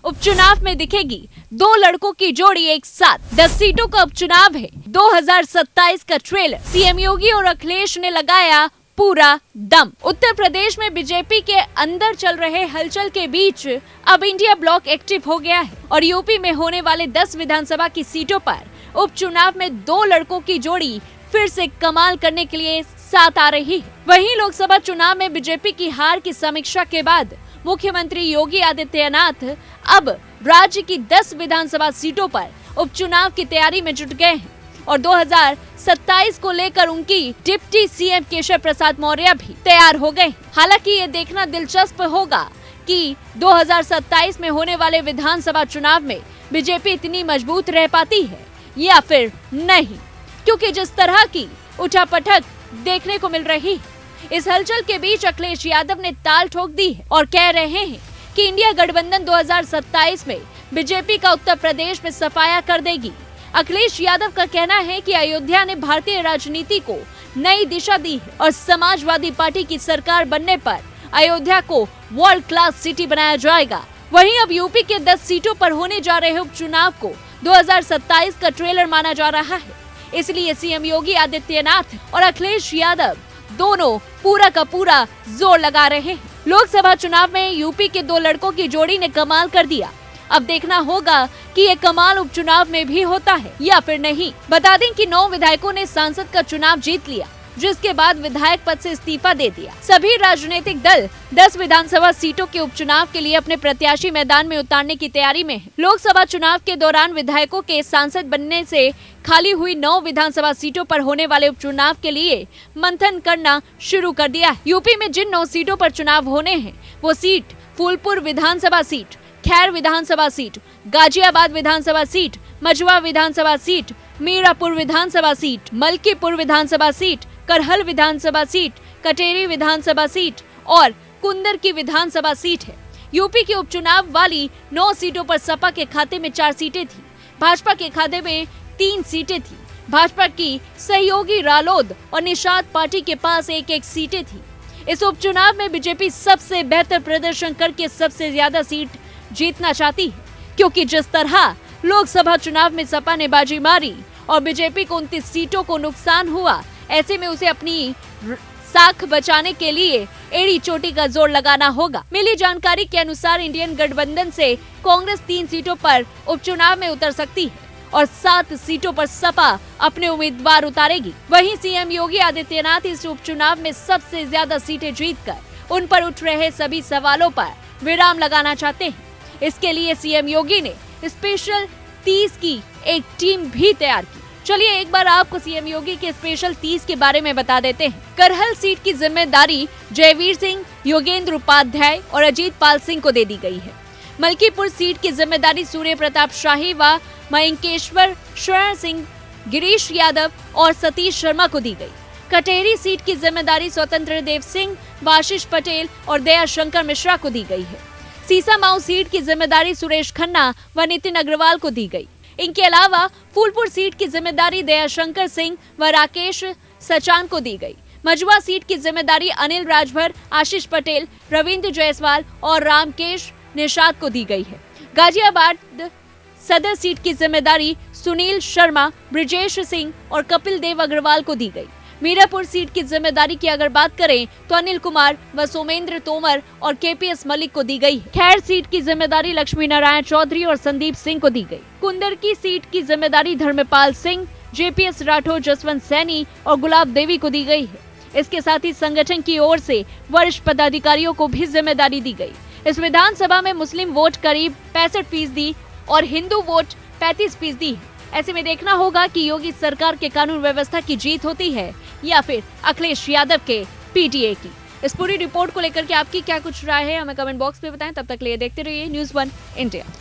उपचुनाव में दिखेगी 2 लड़कों की जोड़ी एक साथ। 10 सीटों का उपचुनाव है। 2027 का ट्रेलर। सीएम योगी और अखिलेश ने लगाया पूरा दम। उत्तर प्रदेश में बीजेपी के अंदर चल रहे हलचल के बीच अब इंडिया ब्लॉक एक्टिव हो गया है और यूपी में होने वाले 10 विधानसभा की सीटों पर उपचुनाव में 2 लड़कों की जोड़ी फिर से कमाल करने के लिए साथ आ रही है। वहीं लोकसभा चुनाव में बीजेपी की हार की समीक्षा के बाद मुख्यमंत्री योगी आदित्यनाथ अब राज्य की 10 विधानसभा सीटों पर उपचुनाव की तैयारी में जुट गए हैं और 2027 को लेकर उनकी डिप्टी सीएम केशव प्रसाद मौर्य भी तैयार हो गए। हालांकि ये देखना दिलचस्प होगा कि 2027 में होने वाले विधानसभा चुनाव में बीजेपी इतनी मजबूत रह पाती है या फिर नहीं, क्योंकि जिस तरह की उठापटक देखने को मिल रही है, इस हलचल के बीच अखिलेश यादव ने ताल ठोक दी है और कह रहे हैं कि इंडिया गठबंधन 2027 में बीजेपी का उत्तर प्रदेश में सफाया कर देगी। अखिलेश यादव का कहना है कि अयोध्या ने भारतीय राजनीति को नई दिशा दी है और समाजवादी पार्टी की सरकार बनने पर अयोध्या को वर्ल्ड क्लास सिटी बनाया जाएगा। वहीं अब यूपी के 10 सीटों पर होने जा रहे उपचुनाव को 2027 का ट्रेलर माना जा रहा है। इसलिए सीएम योगी आदित्यनाथ और अखिलेश यादव दोनों पूरा का पूरा जोर लगा रहे हैं। लोकसभा चुनाव में यूपी के 2 लड़कों की जोड़ी ने कमाल कर दिया। अब देखना होगा कि ये कमाल उपचुनाव में भी होता है या फिर नहीं। बता दें कि 9 विधायकों ने सांसद का चुनाव जीत लिया, जिसके बाद विधायक पद से इस्तीफा दे दिया। सभी राजनीतिक दल 10 विधानसभा सीटों के उपचुनाव के लिए अपने प्रत्याशी मैदान में उतारने की तैयारी में है। लोकसभा चुनाव के दौरान विधायकों के सांसद बनने से खाली हुई 9 विधानसभा सीटों पर होने वाले उपचुनाव के लिए मंथन करना शुरू कर दिया है। यूपी में जिन 9 सीटों पर चुनाव होने हैं वो सीट फूलपुर विधानसभा सीट, खैर विधानसभा सीट, गाजियाबाद विधानसभा सीट, मझवा विधानसभा सीट, मीरापुर विधानसभा सीट, मलकीपुर विधानसभा सीट, करहल विधानसभा सीट, कटेरी विधानसभा सीट और कुंदर की विधानसभा सीट है। यूपी के उपचुनाव वाली 9 सीटों पर सपा के खाते में 4 सीटें थी, भाजपा के खाते में 3 सीटें थी। भाजपा की सहयोगी रालोद और निषाद पार्टी के पास 1-1 सीटें थी। इस उपचुनाव में बीजेपी सबसे बेहतर प्रदर्शन करके सबसे ज्यादा सीट जीतना चाहती है, क्योंकि जिस तरह लोकसभा चुनाव में सपा ने बाजी मारी और बीजेपी को 29 सीटों को नुकसान हुआ, ऐसे में उसे अपनी साख बचाने के लिए एड़ी चोटी का जोर लगाना होगा। मिली जानकारी के अनुसार इंडियन गठबंधन से कांग्रेस 3 सीटों पर उपचुनाव में उतर सकती है और 7 सीटों पर सपा अपने उम्मीदवार उतारेगी। वहीं सीएम योगी आदित्यनाथ इस उपचुनाव में सबसे ज्यादा सीटें जीतकर उन पर उठ रहे सभी सवालों पर विराम लगाना चाहते हैं। इसके लिए सीएम योगी ने स्पेशल 30 की एक टीम भी तैयार की। चलिए एक बार आपको सीएम योगी के स्पेशल 30 के बारे में बता देते हैं। करहल सीट की जिम्मेदारी जयवीर सिंह, योगेंद्र उपाध्याय और अजीत पाल सिंह को दे दी गई है। मलकीपुर सीट की जिम्मेदारी सूर्य प्रताप शाही व मयंकेश्वर शरण सिंह, गिरीश यादव और सतीश शर्मा को दी गई। कटेरी सीट की जिम्मेदारी स्वतंत्र देव सिंह, आशीष पटेल और दया शंकर मिश्रा को दी गई है। सीसामाऊ सीट की जिम्मेदारी सुरेश खन्ना व नितिन अग्रवाल को दी गई। इनके अलावा फूलपुर सीट की जिम्मेदारी दयाशंकर सिंह व राकेश सचान को दी गई। मझवा सीट की जिम्मेदारी अनिल राजभर, आशीष पटेल, रविंद्र जायसवाल और रामकेश निषाद को दी गई है। गाजियाबाद सदर सीट की जिम्मेदारी सुनील शर्मा, ब्रिजेश सिंह और कपिल देव अग्रवाल को दी गई। मीरापुर सीट की जिम्मेदारी की अगर बात करें तो अनिल कुमार व सोमेंद्र तोमर और केपीएस मलिक को दी गई। खैर सीट की जिम्मेदारी लक्ष्मी नारायण चौधरी और संदीप सिंह को दी गई। कुंदर की सीट की जिम्मेदारी धर्मपाल सिंह, जेपीएस राठौर, जसवंत सैनी और गुलाब देवी को दी गई है। इसके साथ ही संगठन की ओर से वरिष्ठ पदाधिकारियों को भी जिम्मेदारी दी गई। इस विधानसभा में मुस्लिम वोट करीब 65% और हिंदू वोट 35% है। ऐसे में देखना होगा कि योगी सरकार के कानून व्यवस्था की जीत होती है या फिर अखिलेश यादव के पीटीए की। इस पूरी रिपोर्ट को लेकर के आपकी क्या कुछ राय है, हमें कमेंट बॉक्स में बताएं। तब तक लिए देखते रहिए News 1 इंडिया।